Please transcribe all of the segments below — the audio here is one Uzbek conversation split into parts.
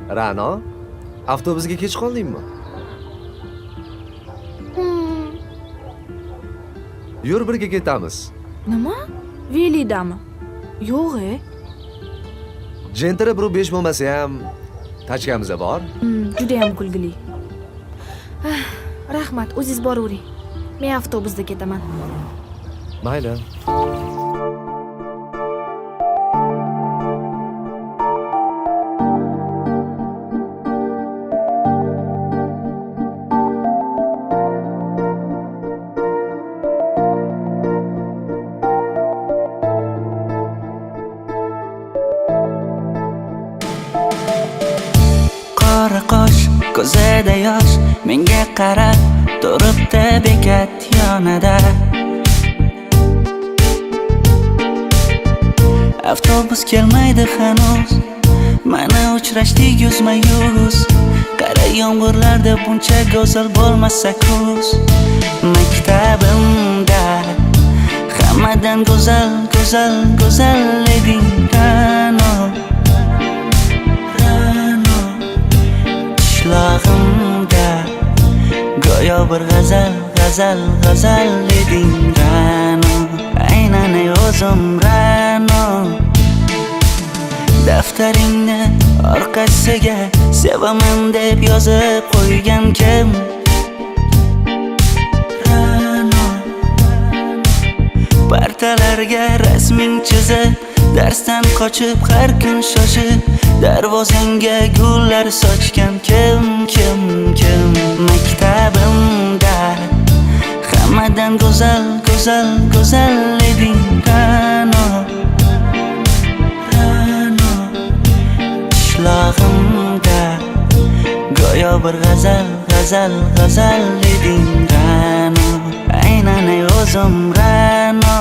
Ra'no, avtobusga kech qoldingmi? Yur birga ketamiz. Nima? Velidami? Yo'q-e. Jentira bir 5 bo'lmasa ham tachkamiz bor. Juda ham kulgili. Rahmat, o'zingiz boravering. Men avtobusda ketaman. Mayli. Qora qosh, ko'zida yosh, menga qarab turibdi bekat yonida. Avtobus kelmaydi hanuz, mana uchrashdik yuzma-yuz. Qara yomg'irlarda buncha go'zal bo'lmasa kuz. Maktabimda hammadan go'zal, go'zal, go'zal eding Ra'no. Qishlog'imda go'yo bir g'azal, g'azal, g'azal eding Ra'no. Aynan o'zim Ra'no. Daftaringni orqasiga sevaman deb yozib qo'ygan kim? Ra'no. Partalarga rasming chizib, darsdan qochib har kun shoshib, darvozangga gullar sochgan kim? Maktabimda hammadan go'zal, go'zal, go'zal eding Ra'no. Qishlog'imda go'yo bir g'azal, g'azal, g'azal eding Ra'no. Aynan o'zim Ra'no.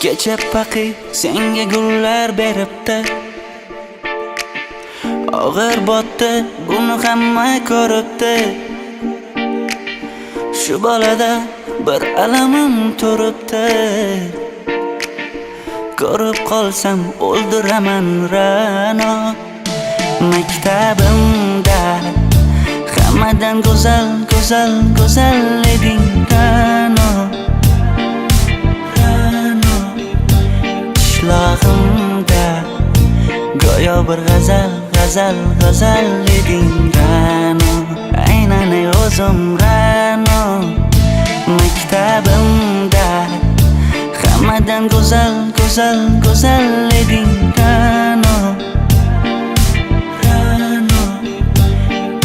Kecha paqi senga gullar beribdi, og'ir botdi, buni hamma ko'ribdi. Shu bolada bir alamim turibdi, ko'rib qolsam o'ldiraman Ra'no. Maktabimda hammadan go'zal, go'zal, go'zal eding Ra'no. Qishlog'imda go'yo bir g'azal, g'azal, g'azal eding Ra'no. Aynan o'zim Ra'no. Maktabimda hammadan go'zal, go'zal, go'zal eding Ra'no.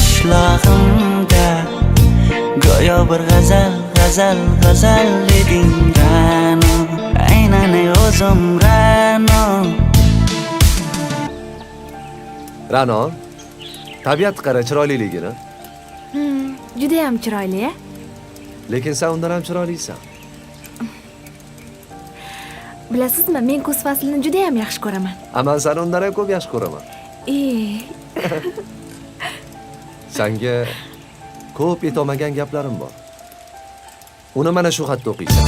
Qishlog'imda go'yo bir g'azal, g'azal, g'azal eding Ra'no. Aynan o'zim Ra'no. Ra'no, tabiat qara chiroyliligini. Juda ham chiroyli-a? Lekin sen undan ham chiroylisan. Bilasizmi, men kuz faslini juda ham yaxshi ko'raman. Men seni undan ham ko'p yaxshi ko'raman. Senga ko'p aytolmagan gaplarim bor. Uni mana shu xatda o'qiysan.